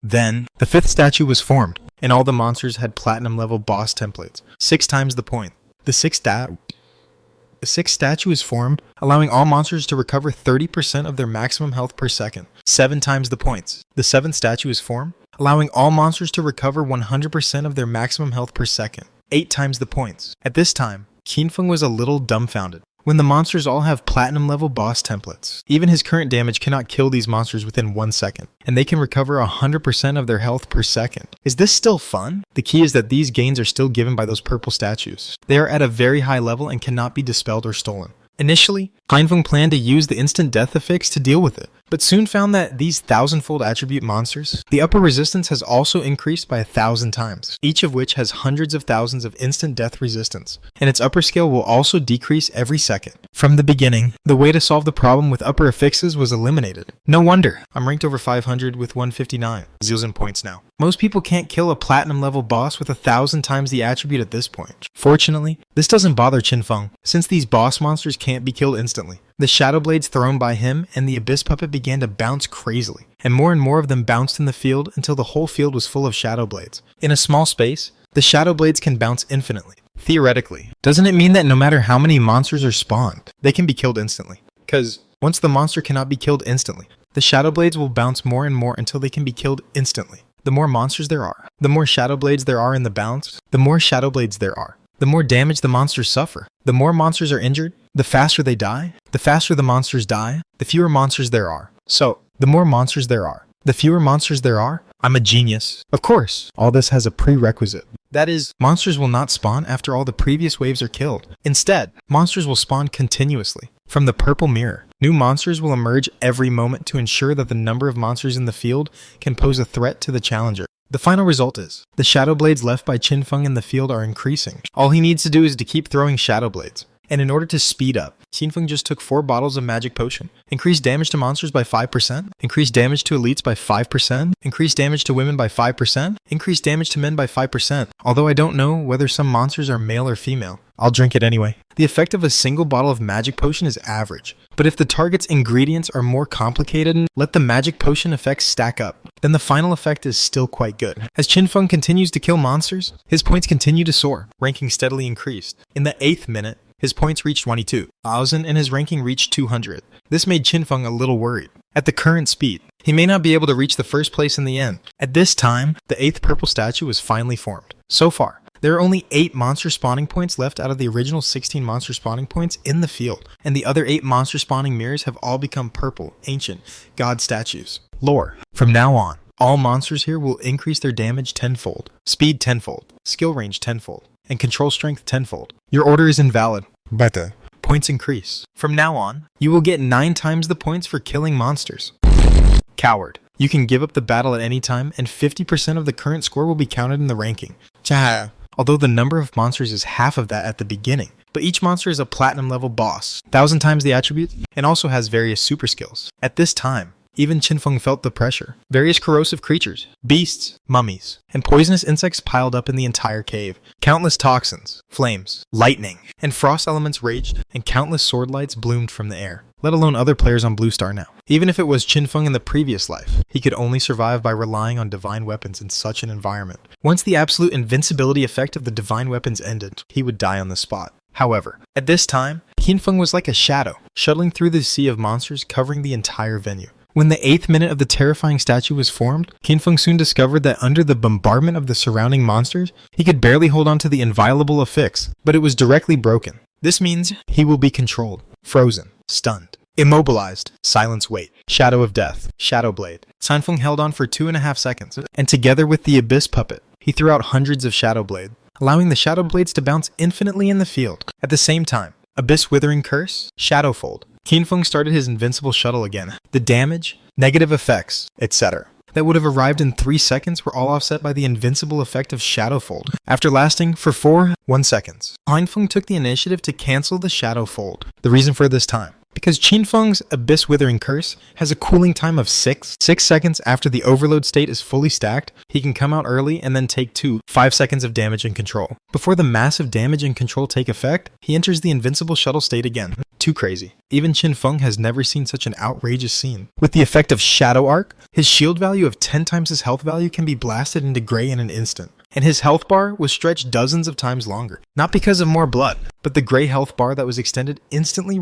Then, the 5th statue was formed, and all the monsters had platinum-level boss templates, 6 times the point. The 6th a sixth statue is formed, allowing all monsters to recover 30% of their maximum health per second, 7 times the points. The seventh statue is formed, allowing all monsters to recover 100% of their maximum health per second, 8 times the points. At this time, Qinfeng was a little dumbfounded. When the monsters all have platinum level boss templates, even his current damage cannot kill these monsters within 1 second, and they can recover 100% of their health per second. Is this still fun? The key is that these gains are still given by those purple statues. They are at a very high level and cannot be dispelled or stolen. Initially, Qinfeng planned to use the instant death affix to deal with it, but soon found that these 1000-fold attribute monsters, the upper resistance has also increased by 1000 times, each of which has hundreds of thousands of instant death resistance, and its upper scale will also decrease every second. From the beginning, the way to solve the problem with upper affixes was eliminated. No wonder, I'm ranked over 500 with 159 Zilzin points now. Most people can't kill a platinum level boss with 1000 times the attribute at this point. Fortunately, this doesn't bother Qinfeng, since these boss monsters can't be killed instantly. The shadow blades thrown by him and the abyss puppet began to bounce crazily, and more of them bounced in the field until the whole field was full of shadow blades. In a small space, the shadow blades can bounce infinitely. Theoretically, doesn't it mean that no matter how many monsters are spawned, they can be killed instantly? Because once the monster cannot be killed instantly, the shadow blades will bounce more and more until they can be killed instantly. The more monsters there are, the more shadow blades there are in the bounce, the more shadow blades there are, the more damage the monsters suffer. The more monsters are injured, the faster they die. The faster the monsters die, the fewer monsters there are. So, the more monsters there are, the fewer monsters there are. I'm a genius. Of course, all this has a prerequisite. That is, monsters will not spawn after all the previous waves are killed. Instead, monsters will spawn continuously. From the purple mirror, new monsters will emerge every moment to ensure that the number of monsters in the field can pose a threat to the challenger. The final result is, the shadow blades left by Qinfeng in the field are increasing. All he needs to do is to keep throwing shadow blades. And in order to speed up, Qinfeng just took 4 bottles of magic potion, increased damage to monsters by 5%, increased damage to elites by 5%, increased damage to women by 5%, increased damage to men by 5%. Although I don't know whether some monsters are male or female, I'll drink it anyway. The effect of a single bottle of magic potion is average, but if the target's ingredients are more complicated, let the magic potion effects stack up, then the final effect is still quite good. As Qinfeng continues to kill monsters, his points continue to soar, ranking steadily increased. In the 8th minute, his points reached 22,000 and his ranking reached 200. This made Qinfeng a little worried. At the current speed, he may not be able to reach the first place in the end. At this time, the 8th purple statue was finally formed. So far, there are only 8 monster spawning points left out of the original 16 monster spawning points in the field, and the other 8 monster spawning mirrors have all become purple, ancient, god statues. Lore. From now on, all monsters here will increase their damage tenfold, speed tenfold, skill range tenfold, and control strength tenfold. Your order is invalid, but the points increase. From now on, you will get 9 times the points for killing monsters. Coward. You can give up the battle at any time, and 50% of the current score will be counted in the ranking. Cha. Although the number of monsters is half of that at the beginning, but each monster is a platinum level boss, 1000 times the attributes, and also has various super skills. At this time, even Qinfeng felt the pressure. Various corrosive creatures, beasts, mummies, and poisonous insects piled up in the entire cave. Countless toxins, flames, lightning, and frost elements raged, and countless sword lights bloomed from the air, let alone other players on Blue Star now. Even if it was Qinfeng in the previous life, he could only survive by relying on divine weapons in such an environment. Once the absolute invincibility effect of the divine weapons ended, he would die on the spot. However, at this time, Qinfeng was like a shadow, shuttling through the sea of monsters covering the entire venue. When the 8th minute of the terrifying statue was formed, Qinfeng soon discovered that under the bombardment of the surrounding monsters, he could barely hold on to the inviolable affix, but it was directly broken. This means he will be controlled, frozen, stunned, immobilized, silence wait, shadow of death, shadow blade. Qinfeng held on for 2.5 seconds, and together with the abyss puppet, he threw out hundreds of shadow blade, allowing the shadow blades to bounce infinitely in the field. At the same time, abyss withering curse, shadow fold. Qinfeng started his invincible shuttle again. The damage, negative effects, etc. that would have arrived in 3 seconds were all offset by the invincible effect of Shadowfold. After lasting for 1 second, Qinfeng took the initiative to cancel the Shadowfold. The reason for this time, because Qinfeng's Abyss Withering Curse has a cooling time of 6 seconds after the overload state is fully stacked, he can come out early and then take 5 seconds of damage and control. Before the massive damage and control take effect, he enters the invincible shuttle state again. Too crazy. Even Qinfeng has never seen such an outrageous scene. With the effect of Shadow Arc, his shield value of 10 times his health value can be blasted into gray in an instant. and his health bar was stretched dozens of times longer. Not because of more blood, but the gray health bar that was extended instantly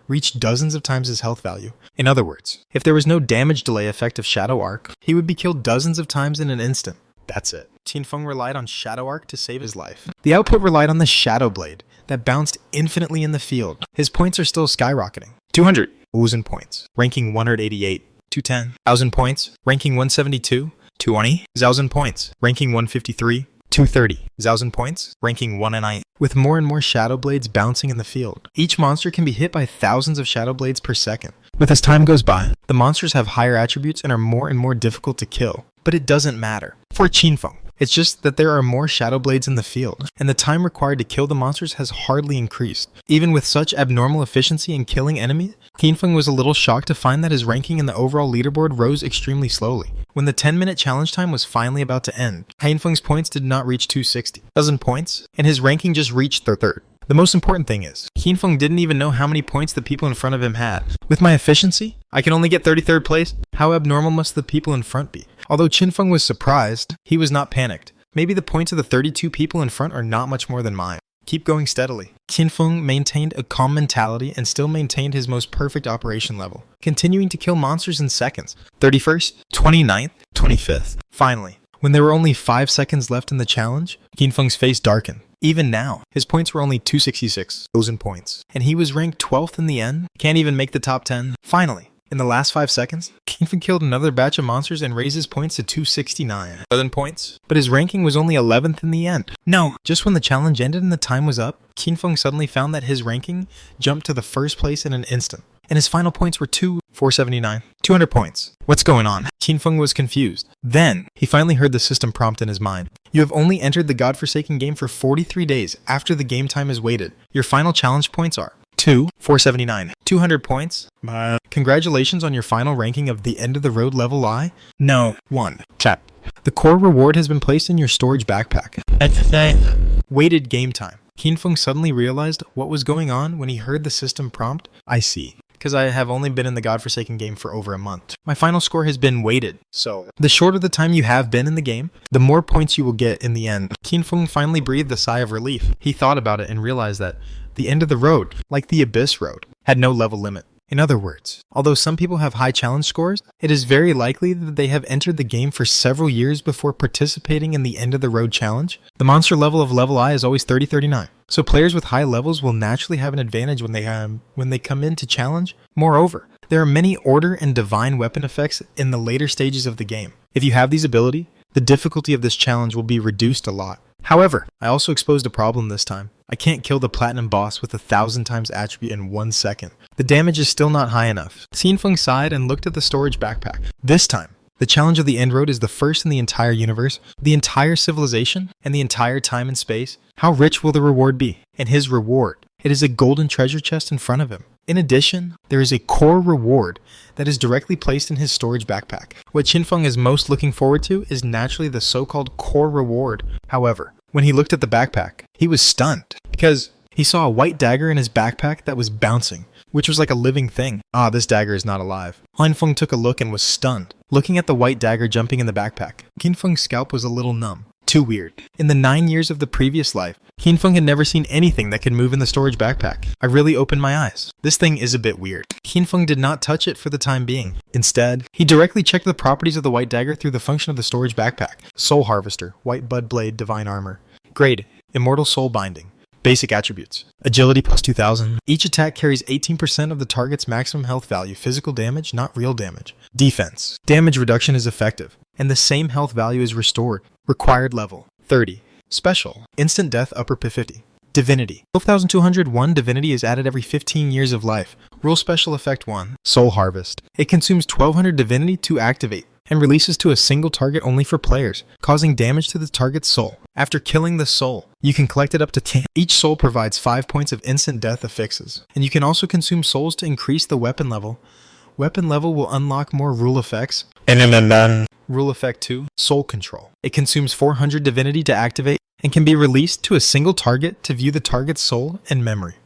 reached dozens of times his health value. In other words, if there was no damage delay effect of Shadow Arc, he would be killed dozens of times in an instant. That's it. Qinfeng relied on Shadow Arc to save his life. The output relied on the Shadow Blade that bounced infinitely in the field. His points are still skyrocketing. 200,000 points, ranking 188. 210,000 points, ranking 172. 20,000 points, ranking 153. 230,000 points, ranking 198. With more and more Shadow Blades bouncing in the field, each monster can be hit by thousands of Shadow Blades per second. But as time goes by, the monsters have higher attributes and are more and more difficult to kill. But it doesn't matter. For Qinfeng, it's just that there are more Shadow Blades in the field, and the time required to kill the monsters has hardly increased. Even with such abnormal efficiency in killing enemies, Qinfeng was a little shocked to find that his ranking in the overall leaderboard rose extremely slowly. When the 10-minute challenge time was finally about to end, Qinfeng's points did not reach 260,000 points, and his ranking just reached third. The most important thing is, Qinfeng didn't even know how many points the people in front of him had. With my efficiency, I can only get 33rd place? How abnormal must the people in front be? Although Qinfeng was surprised, he was not panicked. Maybe the points of the 32 people in front are not much more than mine. Keep going steadily. Qinfeng maintained a calm mentality and still maintained his most perfect operation level, continuing to kill monsters in seconds. 31st, 29th, 25th. Finally, when there were only 5 seconds left in the challenge, Qinfeng's face darkened. Even now, his points were only 266,000 points, and he was ranked 12th in the end, can't even make the top 10. Finally, in the last 5 seconds, Qinfeng killed another batch of monsters and raised his points to 269,000 points, but his ranking was only 11th in the end. No! Just when the challenge ended and the time was up, Qinfeng suddenly found that his ranking jumped to the first place in an instant, and his final points were 479. 200 points. What's going on? Qinfeng was confused. Then, he finally heard the system prompt in his mind. You have only entered the godforsaken game for 43 days after the game time is weighted. Your final challenge points are 479. 200 points. Congratulations on your final ranking of the end of the road level I. No. 1. Chat. The core reward has been placed in your storage backpack. Weighted game time. Qinfeng suddenly realized what was going on when he heard the system prompt. I see. Because I have only been in the godforsaken game for over a month. My final score has been weighted, so the shorter the time you have been in the game, the more points you will get in the end. Qinfeng finally breathed a sigh of relief. He thought about it and realized that the end of the road, like the Abyss Road, had no level limit. In other words, although some people have high challenge scores, it is very likely that they have entered the game for several years before participating in the end of the road challenge. The monster level of level I is always 30-39, so players with high levels will naturally have an advantage when they come in to challenge. Moreover, there are many order and divine weapon effects in the later stages of the game. If you have these abilities, the difficulty of this challenge will be reduced a lot. However, I also exposed a problem this time. I can't kill the platinum boss with 1,000 times attribute in 1 second. The damage is still not high enough. Qinfeng sighed and looked at the storage backpack. This time, the challenge of the end road is the first in the entire universe, the entire civilization, and the entire time and space. How rich will the reward be? And his reward, it is a golden treasure chest in front of him. In addition, there is a core reward that is directly placed in his storage backpack. What Qinfeng is most looking forward to is naturally the so-called core reward. However, when he looked at the backpack, he was stunned because he saw a white dagger in his backpack that was bouncing, which was like a living thing. This dagger is not alive. Qinfeng took a look and was stunned. Looking at the white dagger jumping in the backpack, Qinfeng's scalp was a little numb. Too weird. In the 9 years of the previous life, Qinfeng had never seen anything that could move in the storage backpack. I really opened my eyes. This thing is a bit weird. Qinfeng did not touch it for the time being. Instead, he directly checked the properties of the white dagger through the function of the storage backpack. Soul Harvester, White Bud Blade, Divine Armor. Grade, Immortal Soul Binding. Basic attributes. Agility plus 2000. Each attack carries 18% of the target's maximum health value. Physical damage, not real damage. Defense. Damage reduction is effective, and the same health value is restored. Required level, 30. Special. Instant death upper 50. Divinity. 12,201 Divinity is added every 15 years of life. Rule Special Effect 1. Soul Harvest. It consumes 1,200 Divinity to activate, and releases to a single target only for players, causing damage to the target's soul. After killing the soul, you can collect it up to 10. Each soul provides 5 points of instant death affixes, and you can also consume souls to increase the weapon level. Weapon level will unlock more rule effects. Rule Effect 2, Soul Control. It consumes 400 Divinity to activate, and can be released to a single target to view the target's soul and memory.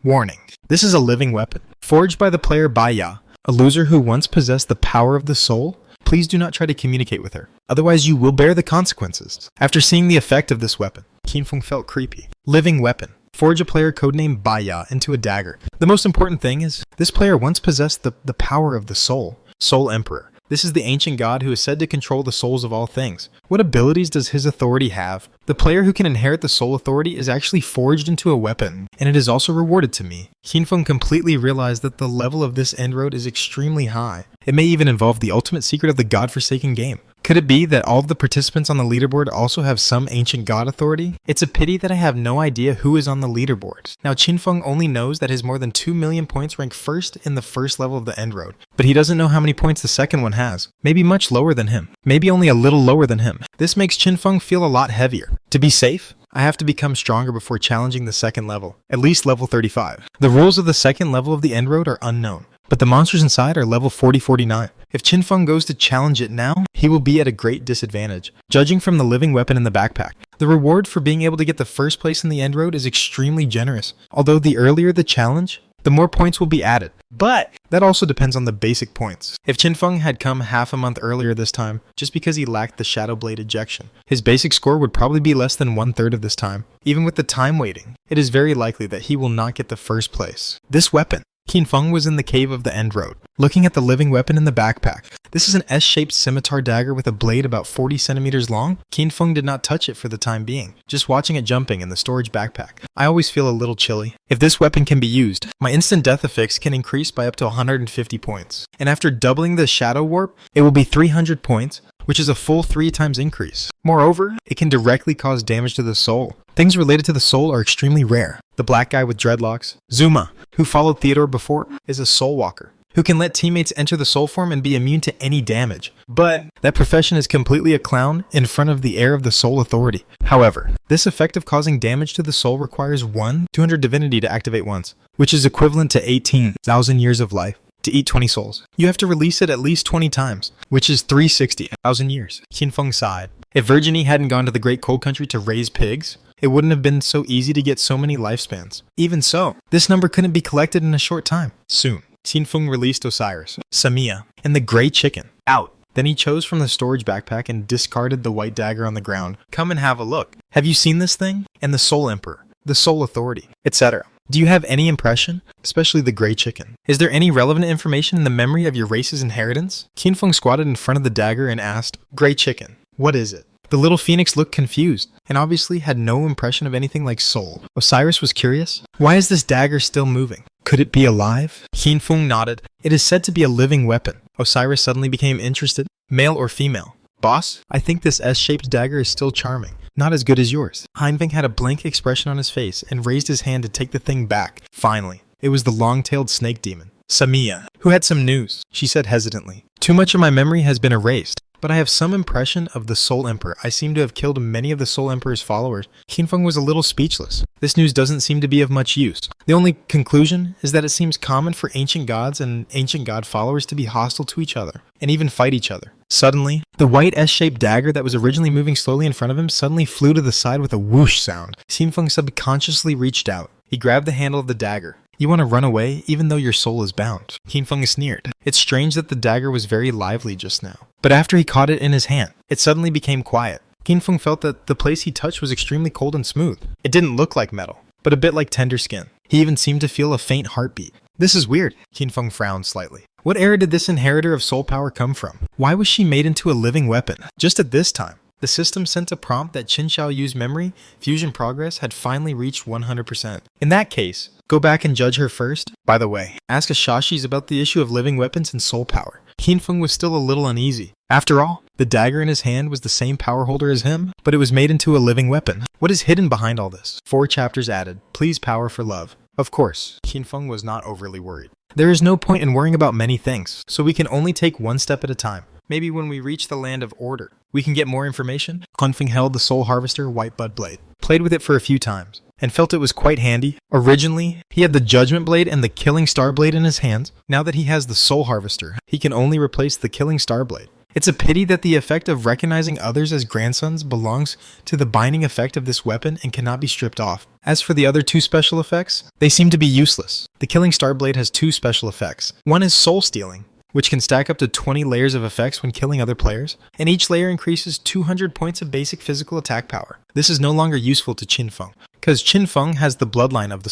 Warning. This is a living weapon, forged by the player Baya, a loser who once possessed the power of the soul. Please please do not try to communicate with her. Otherwise, you will bear the consequences. After seeing the effect of this weapon, Qinfeng felt creepy. Living weapon. Forge a player codenamed Baiya into a dagger. The most important thing is, this player once possessed the power of the soul. Soul Emperor. This is the ancient god who is said to control the souls of all things. What abilities does his authority have? The player who can inherit the soul authority is actually forged into a weapon, and it is also rewarded to me. Qinfeng completely realized that the level of this end road is extremely high. It may even involve the ultimate secret of the godforsaken game. Could it be that all of the participants on the leaderboard also have some ancient god authority? It's a pity that I have no idea who is on the leaderboard. Now Qinfeng only knows that his more than 2 million points rank first in the first level of the end road, but he doesn't know how many points the second one has. Maybe much lower than him. Maybe only a little lower than him. This makes Qinfeng feel a lot heavier. To be safe, I have to become stronger before challenging the second level, at least level 35. The rules of the second level of the end road are unknown, but the monsters inside are level 40-49. If Qinfeng goes to challenge it now, he will be at a great disadvantage. Judging from the living weapon in the backpack, the reward for being able to get the first place in the end road is extremely generous. Although the earlier the challenge, the more points will be added. But that also depends on the basic points. If Qinfeng had come half a month earlier this time, just because he lacked the Shadow Blade ejection, his basic score would probably be less than 1/3 of this time. Even with the time waiting, it is very likely that he will not get the first place. This weapon. Qinfeng was in the cave of the end road, looking at the living weapon in the backpack. This is an S-shaped scimitar dagger with a blade about 40 centimeters long. Qinfeng did not touch it for the time being, just watching it jumping in the storage backpack. I always feel a little chilly. If this weapon can be used, my instant death affix can increase by up to 150 points. And after doubling the Shadow Warp, it will be 300 points, which is a full 3 times increase. Moreover, it can directly cause damage to the soul. Things related to the soul are extremely rare. The black guy with dreadlocks, Zuma, who followed Theodore before, is a soul walker, who can let teammates enter the soul form and be immune to any damage. But that profession is completely a clown in front of the heir of the soul authority. However, this effect of causing damage to the soul requires 200 divinity to activate once, which is equivalent to 18,000 years of life. To eat 20 souls, you have to release it at least 20 times, which is 360,000 years. Qinfeng sighed. If Virginie hadn't gone to the Great Cold Country to raise pigs, it wouldn't have been so easy to get so many lifespans. Even so, this number couldn't be collected in a short time. Soon, Qinfeng released Osiris, Samia, and the Grey Chicken. Out! Then he chose from the storage backpack and discarded the white dagger on the ground. Come and have a look. Have you seen this thing? And the Soul Emperor, the Soul Authority, etc. Do you have any impression? Especially the Grey Chicken. Is there any relevant information in the memory of your race's inheritance? Qinfeng squatted in front of the dagger and asked, Grey Chicken, what is it? The little phoenix looked confused, and obviously had no impression of anything like soul. Osiris was curious. Why is this dagger still moving? Could it be alive? Qinfeng nodded. It is said to be a living weapon. Osiris suddenly became interested. Male or female? Boss, I think this S-shaped dagger is still charming. Not as good as yours. Heinfeng had a blank expression on his face and raised his hand to take the thing back. Finally, it was the long-tailed snake demon, Samia, who had some news. She said hesitantly, Too much of my memory has been erased, but I have some impression of the Soul Emperor. I seem to have killed many of the Soul Emperor's followers. Qinfeng was a little speechless. This news doesn't seem to be of much use. The only conclusion is that it seems common for ancient gods and ancient god followers to be hostile to each other, and even fight each other. Suddenly, the white S-shaped dagger that was originally moving slowly in front of him suddenly flew to the side with a whoosh sound. Qinfeng subconsciously reached out. He grabbed the handle of the dagger. You want to run away even though your soul is bound. Qinfeng sneered. It's strange that the dagger was very lively just now. But after he caught it in his hand, it suddenly became quiet. Qinfeng felt that the place he touched was extremely cold and smooth. It didn't look like metal, but a bit like tender skin. He even seemed to feel a faint heartbeat. This is weird. Qinfeng frowned slightly. What era did this inheritor of soul power come from? Why was she made into a living weapon? Just at this time, the system sent a prompt that Qin Shao Yu's memory fusion progress had finally reached 100%. In that case, go back and judge her first. By the way, ask Ashashis about the issue of living weapons and soul power. Qinfeng was still a little uneasy. After all, the dagger in his hand was the same power holder as him, but it was made into a living weapon. What is hidden behind all this? 4 chapters added. Please power for love. Of course, Qinfeng was not overly worried. There is no point in worrying about many things, so we can only take one step at a time. Maybe when we reach the land of order, we can get more information. Qinfeng held the Soul Harvester White Bud Blade, played with it for a few times, and felt it was quite handy. Originally, he had the Judgment Blade and the Killing Star Blade in his hands. Now that he has the Soul Harvester, he can only replace the Killing Star Blade. It's a pity that the effect of recognizing others as grandsons belongs to the binding effect of this weapon and cannot be stripped off. As for the other 2 special effects, they seem to be useless. The Killing Star Blade has 2 special effects. One is soul stealing, which can stack up to 20 layers of effects when killing other players, and each layer increases 200 points of basic physical attack power. This is no longer useful to Qinfeng, because Qinfeng has the bloodline of the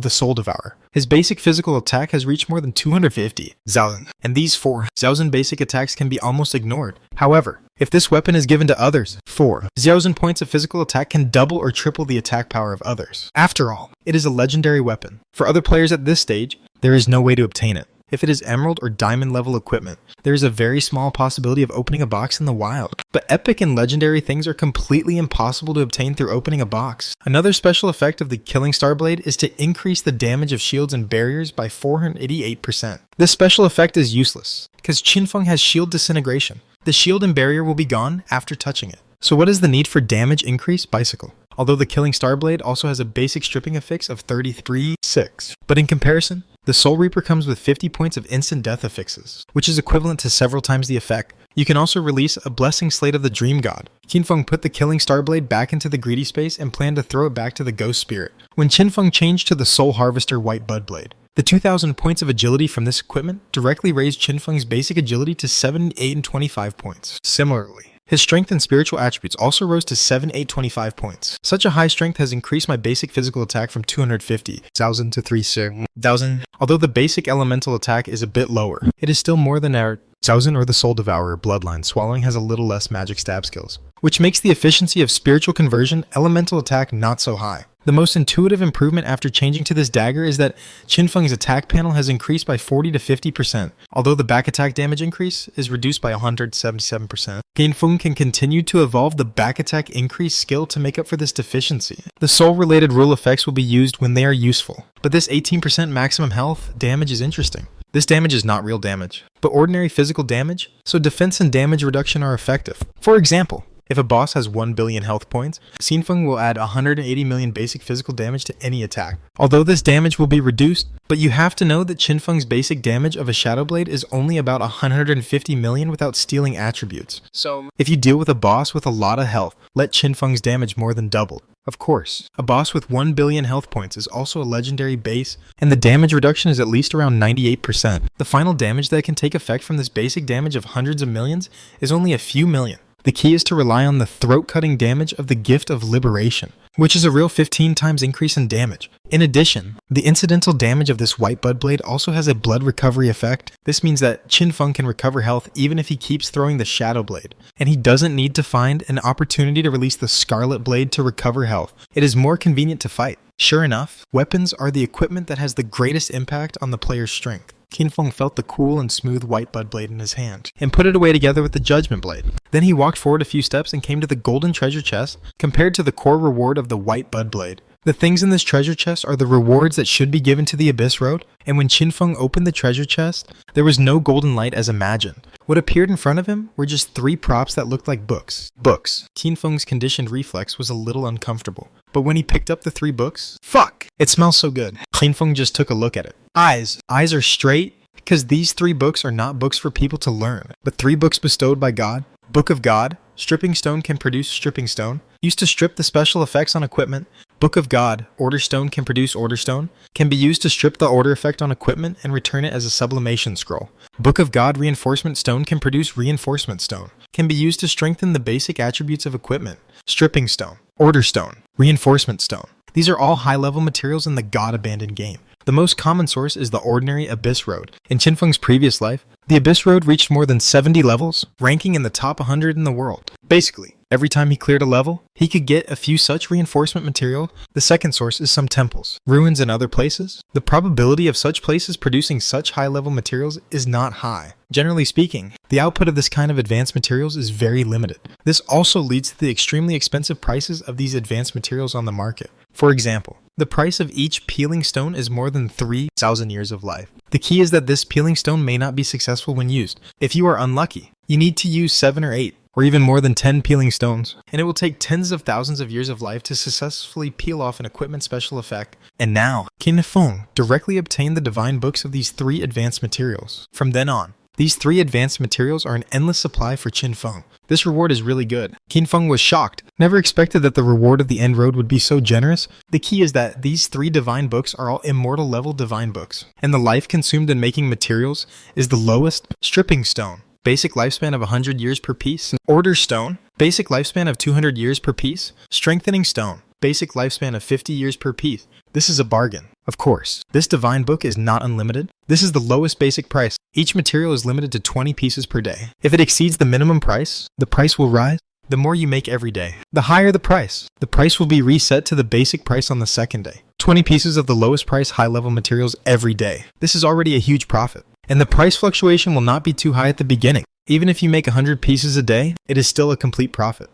Soul Devourer. His basic physical attack has reached more than 250,000, and these 4,000 basic attacks can be almost ignored. However, if this weapon is given to others, 4,000 points of physical attack can double or triple the attack power of others. After all, it is a legendary weapon. For other players at this stage, there is no way to obtain it. If it is emerald or diamond level equipment, there is a very small possibility of opening a box in the wild. But epic and legendary things are completely impossible to obtain through opening a box. Another special effect of the Killing Star Blade is to increase the damage of shields and barriers by 488%. This special effect is useless, because Qinfeng has shield disintegration. The shield and barrier will be gone after touching it. So what is the need for damage increase? Bicycle. Although the Killing Star Blade also has a basic stripping affix of 33.6. But in comparison, the Soul Reaper comes with 50 points of instant death affixes, which is equivalent to several times the effect. You can also release a Blessing Slate of the Dream God. Qinfeng put the Killing Star Blade back into the greedy space and planned to throw it back to the Ghost Spirit, when Qinfeng changed to the Soul Harvester White Bud Blade. The 2,000 points of agility from this equipment directly raised Qinfeng's basic agility to 7, 8, and 25 points. Similarly, his strength and spiritual attributes also rose to 7, 8, 25 points. Such a high strength has increased my basic physical attack from 250,000 to 3,000. Although the basic elemental attack is a bit lower, it is still more than our 1,000 or the Soul Devourer bloodline. Swallowing has a little less magic stab skills, which makes the efficiency of spiritual conversion elemental attack not so high. The most intuitive improvement after changing to this dagger is that Qinfeng's attack panel has increased by 40 to 50%, although the back attack damage increase is reduced by 177%. Qinfeng can continue to evolve the back attack increase skill to make up for this deficiency. The soul-related rule effects will be used when they are useful, but this 18% maximum health damage is interesting. This damage is not real damage, but ordinary physical damage, so defense and damage reduction are effective. For example, if a boss has 1 billion health points, Qinfeng will add 180 million basic physical damage to any attack. Although this damage will be reduced, but you have to know that Qinfeng's basic damage of a Shadow Blade is only about 150 million without stealing attributes. So, if you deal with a boss with a lot of health, let Qinfeng's damage more than double. Of course, a boss with 1 billion health points is also a legendary base, and the damage reduction is at least around 98%. The final damage that can take effect from this basic damage of hundreds of millions is only a few million. The key is to rely on the throat-cutting damage of the Gift of Liberation, which is a real 15 times increase in damage. In addition, the incidental damage of this White Bud Blade also has a blood recovery effect. This means that Qinfeng can recover health even if he keeps throwing the Shadow Blade, and he doesn't need to find an opportunity to release the Scarlet Blade to recover health. It is more convenient to fight. Sure enough, weapons are the equipment that has the greatest impact on the player's strength. Qinfeng felt the cool and smooth White Bud Blade in his hand, and put it away together with the Judgment Blade. Then he walked forward a few steps and came to the golden treasure chest, compared to the core reward of the White Bud Blade. The things in this treasure chest are the rewards that should be given to the Abyss Road, and when Qinfeng opened the treasure chest, there was no golden light as imagined. What appeared in front of him were just 3 props that looked like books. Qinfeng's conditioned reflex was a little uncomfortable, but when he picked up the 3 books, fuck! It smells so good. Qinfeng just took a look at it. Eyes are straight, because these 3 books are not books for people to learn, but 3 books bestowed by God. Book of God, Stripping Stone can produce Stripping Stone, used to strip the special effects on equipment. Book of God, Order Stone can produce Order Stone, can be used to strip the order effect on equipment and return it as a sublimation scroll. Book of God, Reinforcement Stone can produce Reinforcement Stone, can be used to strengthen the basic attributes of equipment. Stripping Stone, Order Stone, Reinforcement Stone. These are all high-level materials in the God-abandoned game. The most common source is the ordinary Abyss Road. In Qinfeng's previous life, the Abyss Road reached more than 70 levels, ranking in the top 100 in the world. Basically, every time he cleared a level, he could get a few such reinforcement material. The second source is some temples, ruins, and other places. The probability of such places producing such high-level materials is not high. Generally speaking, the output of this kind of advanced materials is very limited. This also leads to the extremely expensive prices of these advanced materials on the market. For example, the price of each peeling stone is more than 3,000 years of life. The key is that this peeling stone may not be successful when used. If you are unlucky, you need to use 7 or 8, or even more than 10 peeling stones, and it will take tens of thousands of years of life to successfully peel off an equipment special effect. And now, Qinfeng directly obtained the divine books of these 3 advanced materials. From then on, These 3 advanced materials are an endless supply for Qin Feng. This reward is really good. Qin Feng was shocked, never expected that the reward of the End Road would be so generous. The key is that these 3 divine books are all immortal level divine books, and the life consumed in making materials is the lowest. Stripping Stone, basic lifespan of 100 years per piece. Order Stone, basic lifespan of 200 years per piece. Strengthening Stone, basic lifespan of 50 years per piece. This is a bargain. Of course, this divine book is not unlimited. This is the lowest basic price. Each material is limited to 20 pieces per day. If it exceeds the minimum price, the price will rise. The more you make every day, the higher the price will be reset to the basic price on the second day. 20 pieces of the lowest price high-level materials every day. This is already a huge profit. And the price fluctuation will not be too high at the beginning. Even if you make 100 pieces a day, it is still a complete profit.